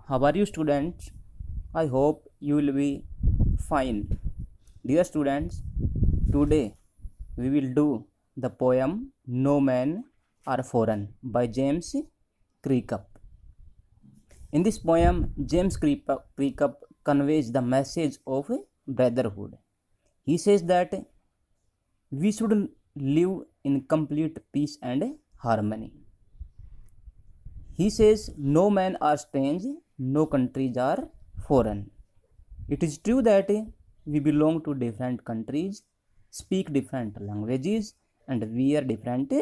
How are you, students? I hope you will be fine. Dear students, today we will do the poem No Man Are Foreign by James Clearcup. In this poem, James Clearcup conveys the message of brotherhood. He says that we should live in complete peace and harmony. He says, no men are strange, no countries are foreign. It is true that we belong to different countries, speak different languages, and wear different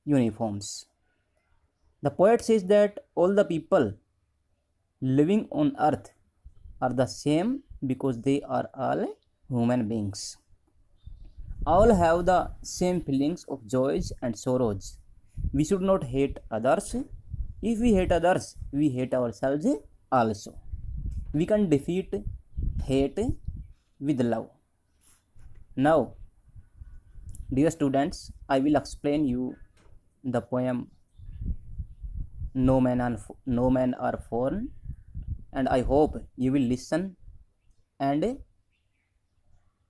uniforms. The poet says that all the people living on earth are the same because they are all human beings. All have the same feelings of joys and sorrows. We should not hate others. If we hate others, we hate ourselves also. We can defeat hate with love. Now, dear students, I will explain you the poem No Man Are Foreign, and I hope you will listen and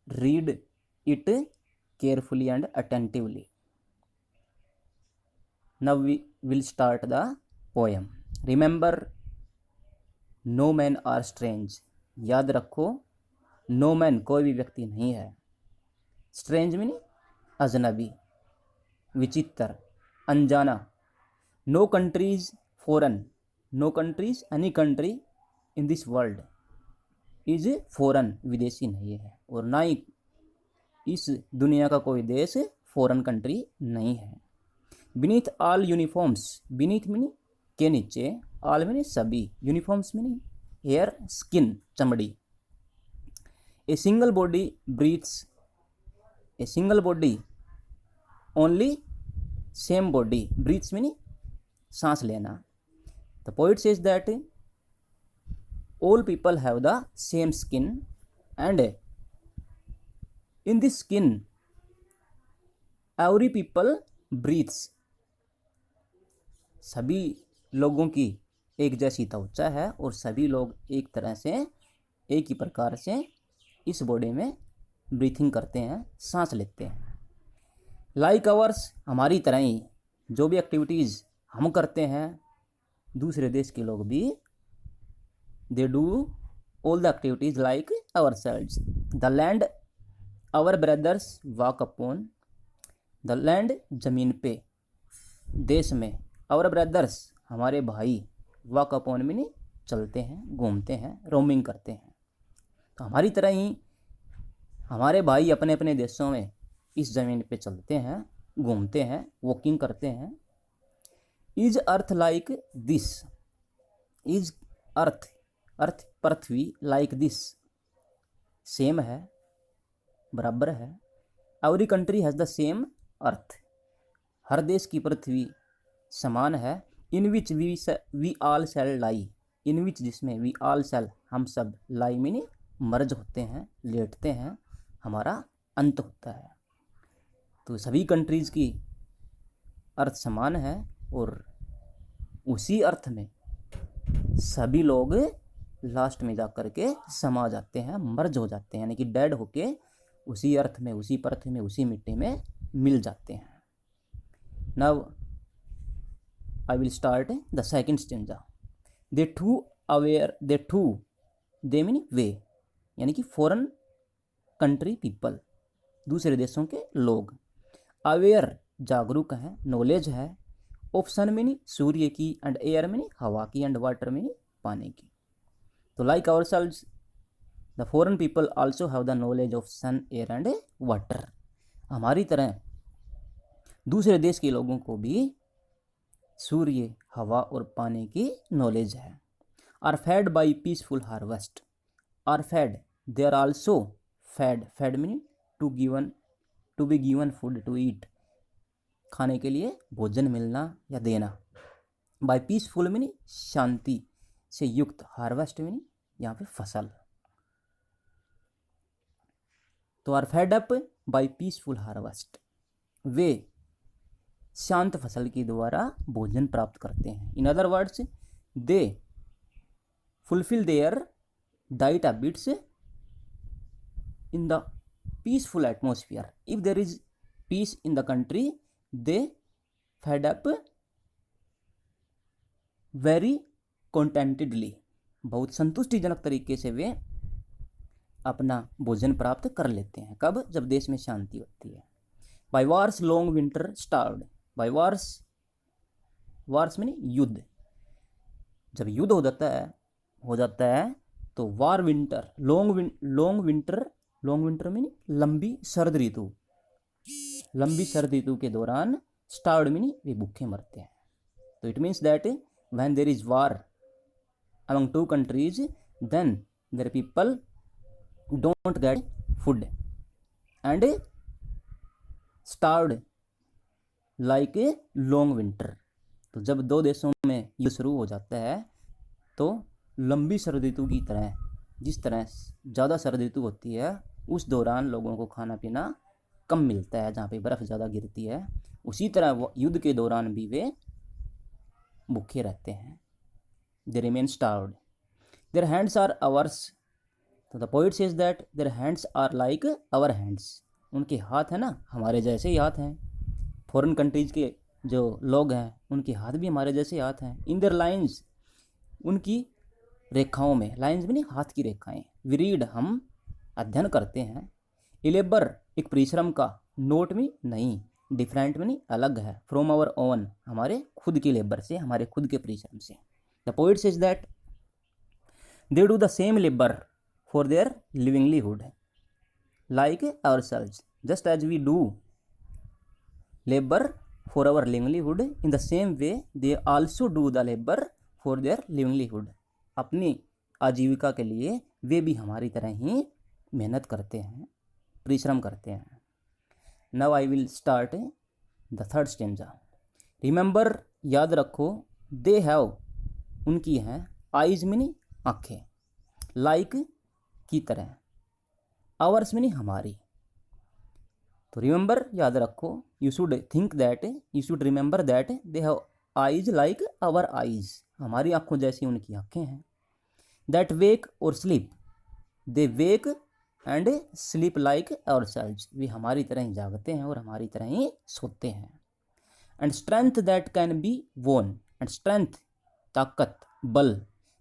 read it carefully and attentively. Now we will start the poem. Remember, no men are strange. याद रखो, no man कोई भी व्यक्ति नहीं है. Strange मीनी अजनबी, विचित्र, अनजाना. No countries foreign. No countries any country in this world is foreign, विदेशी नहीं है. और ना ही इस दुनिया का कोई देश फॉरेन कंट्री नहीं है. Beneath all uniforms. बीनीथ मीनी के नीचे, ऑल मीनी सभी, यूनिफॉर्म्स मीनी हेयर, स्किन, चमड़ी. A single body breathes. A single body only same body. Breathes meaning सांस लेना. The poet says that all people have the same skin, and in this skin every people breathes. सभी लोगों की एक जैसी त्वचा है और सभी लोग एक तरह से, एक ही प्रकार से इस बॉडी में ब्रीथिंग करते हैं, सांस लेते हैं. लाइक आवर्स, हमारी तरह ही जो भी एक्टिविटीज़ हम करते हैं, दूसरे देश के लोग भी they do all the activities like ourselves. The land our brothers walk upon. The land जमीन पे, देश में. our brothers हमारे भाई, walk upon मीनी चलते हैं, घूमते हैं, रोमिंग करते हैं. तो हमारी तरह ही हमारे भाई अपने अपने देशों में इस ज़मीन पे चलते हैं, घूमते हैं, वॉकिंग करते हैं. Is earth like this. Is earth, earth पृथ्वी, लाइक दिस सेम है, बराबर है. Every country has the same earth. हर देश की पृथ्वी समान है. इन विच वी ऑल शैल लाई. इन विच जिसमें, वी ऑल शैल हम सब, लाई मीनी मर्ज होते हैं, लेटते हैं, हमारा अंत होता है. तो सभी कंट्रीज़ की अर्थ समान है और उसी अर्थ में सभी लोग लास्ट में जा कर के समा जाते हैं, मर्ज हो जाते हैं, यानी कि डेड होके उसी अर्थ में, उसी पृथ्वी में, उसी मिट्टी में मिल जाते हैं. Now I will start the second stanza. They too they mean वे, यानी कि फॉरेन कंट्री पीपल, दूसरे देशों के लोग. अवेयर जागरूक हैं, नॉलेज है. ऑप्शन मीनी सूर्य की, एंड एयर मीनी हवा की, एंड वाटर मीनी पानी की. तो like ourselves the foreign people also have the knowledge of sun, air and water. हमारी तरह दूसरे देश के लोगों को भी सूर्य, हवा और पानी की नॉलेज है. Are fed by peaceful harvest. Are fed, they are also fed. Fed meaning to be given food to eat, खाने के लिए भोजन मिलना या देना. बाई पीसफुल मीनिंग शांति से युक्त. हार्वेस्ट मीनिंग यहाँ पे फसल. तो are fed up by peaceful harvest. वे शांत फसल के द्वारा भोजन प्राप्त करते हैं. In other words, they fulfill their diet habits in the peaceful atmosphere. If there is peace in the country, they fed up very contentedly. बहुत संतुष्टिजनक तरीके से वे अपना भोजन प्राप्त कर लेते हैं। कब? जब देश में शांति होती है। By wars long winter starved. By wars, wars में युद्ध, जब युद्ध हो जाता है तो वार विंटर, लॉन्ग विंटर में लंबी सर्द ऋतु, लंबी सर्द ऋतु के दौरान स्टार्ड में वे भूखे मरते हैं। तो it means that when there is war among two countries, then their people don't get food and starved like a long winter. तो जब दो देशों में युद्ध शुरू हो जाता है तो लंबी सर्द ऋतु की तरह, जिस तरह ज़्यादा सर्द ऋतु होती है उस दौरान लोगों को खाना पीना कम मिलता है, जहाँ पे बर्फ़ ज़्यादा गिरती है, उसी तरह वो युद्ध के दौरान भी वे भूखे रहते हैं। They remain starved. Their hands are ours. तो the poet says that their hands are like our hands. उनके हाथ है ना हमारे जैसे ही हाथ हैं। फॉरेन कंट्रीज के जो लोग हैं उनके हाथ भी हमारे जैसे हाथ हैं। In their lines, उनकी रेखाओं में, लाइन्स में नहीं, हाथ की रेखाएं। We read, हम अध्ययन करते हैं। लेबर, एक परिश्रम का, नोट में नहीं, डिफरेंट में नहीं, अलग है। फ्रॉम आवर ओन, हमारे खुद की लेबर से, हमारे खुद के परिश्रम से। The poet says that they do the same labor for their livelihood like ourselves, just as we do labor for our livelihood, in the same way they also do the labor for their livelihood. अपनी आजीविका के लिए वे भी हमारी तरह ही मेहनत करते हैं, परिश्रम करते हैं। Now I will start the third stanza. Remember, याद रखो, they have, उनकी हैं, आइज में नहीं, आँखें, लाइक की तरह, आवर्स में नहीं, हमारी। तो रिमेंबर, याद रखो, you should think that, you should remember that they have eyes like our eyes, हमारी आँखों जैसी उनकी आँखें हैं। That wake or sleep, they wake and sleep like ourselves, वे हमारी तरह ही जागते हैं और हमारी तरह ही सोते हैं। And strength that can be वोन, एंड स्ट्रेंथ, ताकत, बल,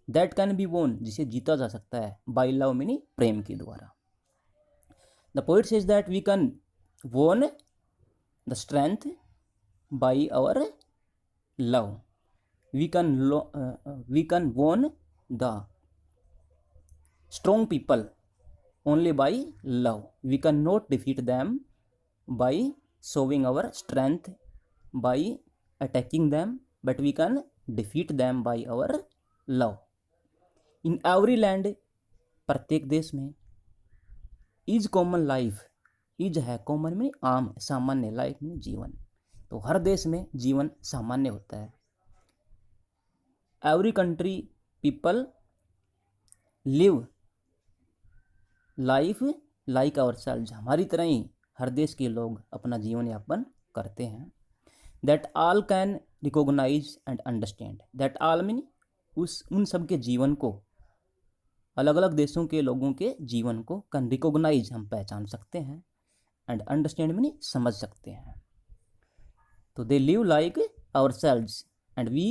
दैट कैन बी वोन, जिसे जीता जा सकता है, बाय लव मीनिंग प्रेम के द्वारा। The poet says that we can won the strength by our love, we can won the strong people only by love, we can not defeat them by showing our strength, by attacking them, but we can defeat them by our love. In every land, प्रत्येक देश में, is common life, is है common में आम, सामान्य, life में जीवन, तो हर देश में जीवन सामान्य होता है। Every country people live life like ourselves, हमारी तरह ही हर देश के लोग अपना जीवन यापन करते हैं। That all can recognize and understand, that all mean उन सब के जीवन को, अलग अलग देशों के लोगों के जीवन को कैन रिकॉग्नाइज, हम पहचान सकते हैं, एंड अंडरस्टैंड मीन समझ सकते हैं। तो they live like ourselves and we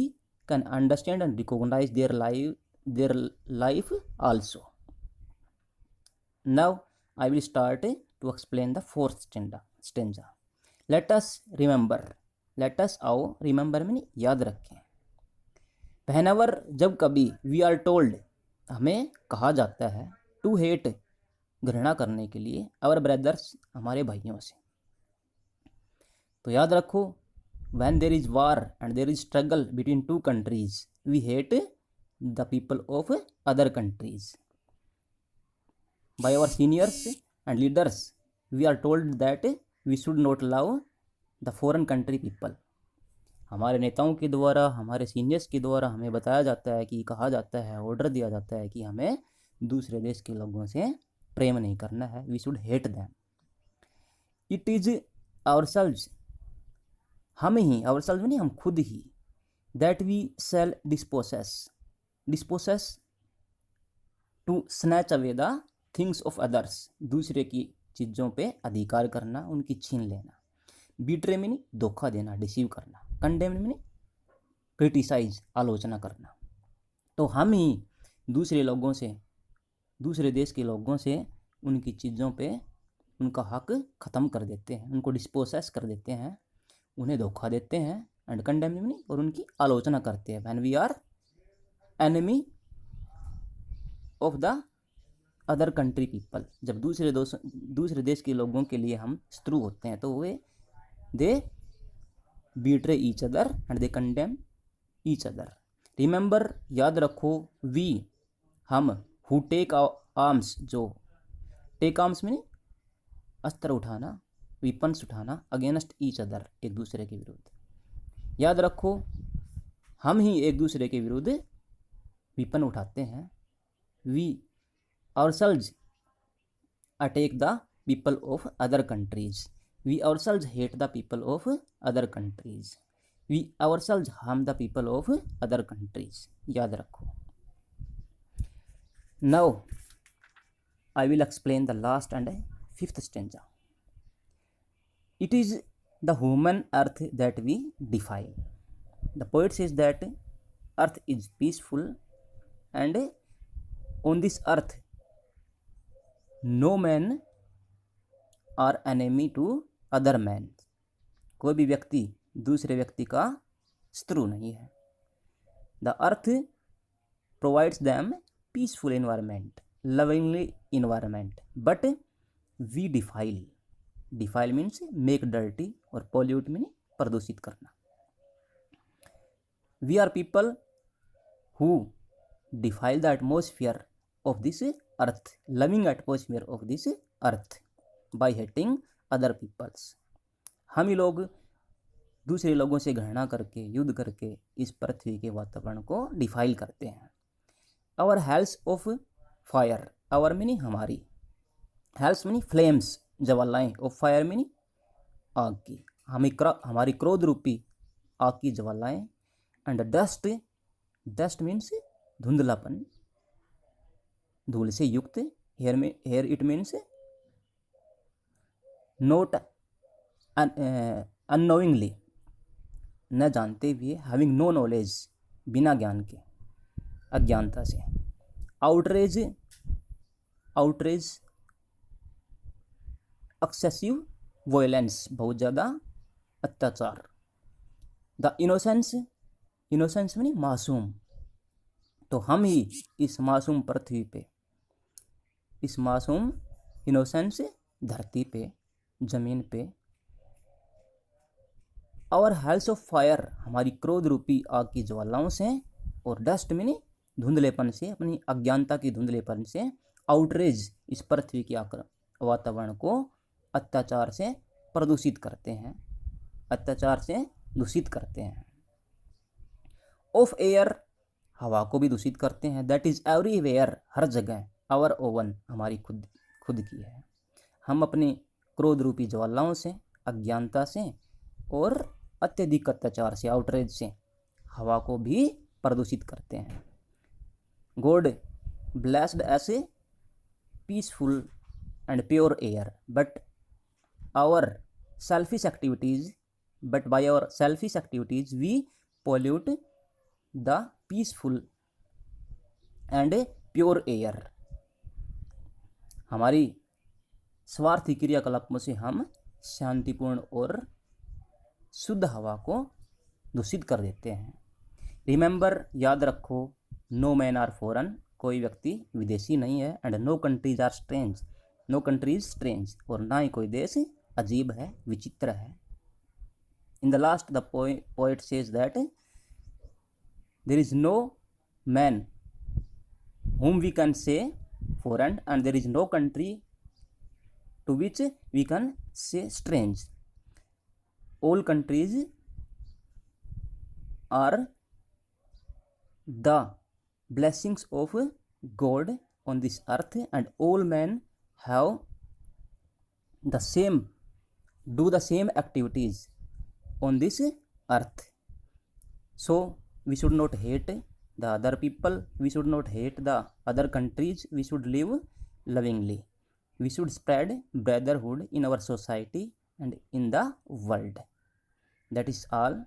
can understand and recognise their life also. Now I will start to explain the fourth stanza. Let us remember, let us, आओ, remember में याद रखें। Whenever, जब कभी, वी आर टोल्ड, हमें कहा जाता है, टू हेट, घृणा करने के लिए, आवर ब्रदर्स, हमारे भाइयों से। तो याद रखो, when there is war and there is struggle between two countries, we hate the people of other countries. By our seniors and leaders we are told that we should not love the foreign country people, हमारे नेताओं के द्वारा, हमारे seniors के द्वारा हमें बताया जाता है, कि कहा जाता है, ऑर्डर दिया जाता है कि हमें दूसरे देश के लोगों से प्रेम नहीं करना है, we should hate them. It is ourselves, हम ही, आवरसेल्व्स नहीं, हम खुद ही, that we shall dispossess, dispossess to snatch away the things of others, दूसरे की चीज़ों पे अधिकार करना, उनकी छीन लेना। बीट्रे मीनी धोखा देना, डिसीव करना। कंडेम मीनी क्रिटिसाइज, आलोचना करना। तो हम ही दूसरे लोगों से, दूसरे देश के लोगों से उनकी चीज़ों पे उनका हक ख़त्म कर देते हैं, उनको डिस्पोसेस कर देते हैं, उन्हें धोखा देते हैं। एंड कंडेम मीनी और उनकी आलोचना करते हैं। When we are enemy of the other country people, जब दूसरे देश के लोगों के लिए हम शत्रु होते हैं तो वे they betray each other and they condemn each other. Remember, याद रखो, वी हम, हु टेक आर्म्स, जो टेक आर्म्स मीन अस्त्र उठाना, विपन्स उठाना, अगेंस्ट ईच अदर, एक दूसरे के विरुद्ध। याद रखो, हम ही एक दूसरे के विरुद्ध विपन उठाते हैं। We ourselves attack the people of other countries. We ourselves hate the people of other countries. We ourselves harm the people of other countries. याद रखो। Now I will explain the last and fifth stanza. It is the human earth that we defile. The poet says that earth is peaceful and on this earth no man are enemy to other man, कोई भी व्यक्ति दूसरे व्यक्ति का शत्रु नहीं है। The earth provides them peaceful environment, lovingly environment, but we defile, defile means make dirty और पॉल्यूट मीन प्रदूषित करना। We are people who defile the atmosphere of this earth, loving atmosphere of this earth by hating other peoples. हम ही लोग दूसरे लोगों से घृणा करके, युद्ध करके इस पृथ्वी के वातावरण को डिफाइल करते हैं। आवर हेल्स ऑफ फायर, आवर मीनी हमारी, हेल्स मीनी फ्लेम्स, ज्वालाएं, ऑफ फायर मीनी आग की, हमारी क्रोध रूपी आग की ज्वालाएं। एंड डस्ट, डस्ट मीन्स धुंधलापन, धूल से युक्त। Here it means not unknowingly, न जानते हुए, हैविंग नो नॉलेज, बिना ज्ञान के, अज्ञानता से। आउटरेज, आउटरेज एक्सेसिव वायलेंस, बहुत ज़्यादा अत्याचार। द इनोसेंस, इनोसेंस मीनी मासूम। तो हम ही इस मासूम पृथ्वी पे, इस मासूम इनोसेंस धरती पे, जमीन पे। और हेल्स ऑफ फायर, हमारी क्रोध रूपी आग की ज्वालाओं से। और डस्ट मीनी धुंधलेपन से, अपनी अज्ञानता की धुंधलेपन से। आउटरेज, इस पृथ्वी के वातावरण को अत्याचार से प्रदूषित करते हैं, अत्याचार से दूषित करते हैं। ऑफ एयर, हवा को भी दूषित करते हैं। दैट इज एवरीवेयर, हर जगह। आवर ओवन, हमारी खुद की है। हम अपनी क्रोध रूपी ज्वालाओं से, अज्ञानता से और अत्यधिक अत्याचार से, आउटरेज से हवा को भी प्रदूषित करते हैं। God blessed us a peaceful and pure air, but our selfish activities, but by our selfish activities we pollute the peaceful and pure air. हमारी स्वार्थी क्रियाकलापों से हम शांतिपूर्ण और शुद्ध हवा को दूषित कर देते हैं। रिमेंबर, याद रखो, नो मैन आर फॉरेन, कोई व्यक्ति विदेशी नहीं है। And no countries are strange, no countries strange, और ना ही कोई देश अजीब है, विचित्र है। In the last the poet says that there is no man whom we can say foreign, and there is no country to which we can say strange. All countries are the blessings of God on this earth, and all men have the same, do the same activities on this earth. So we should not hate the other people. We should not hate the other countries. We should live lovingly. We should spread brotherhood in our society and in the world. That is all.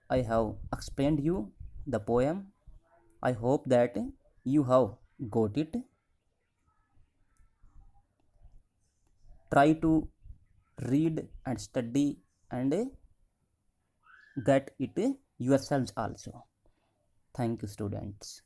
I have explained you the poem. I hope that you have got it. Try to read and study and get it yourselves also. Thank you, students.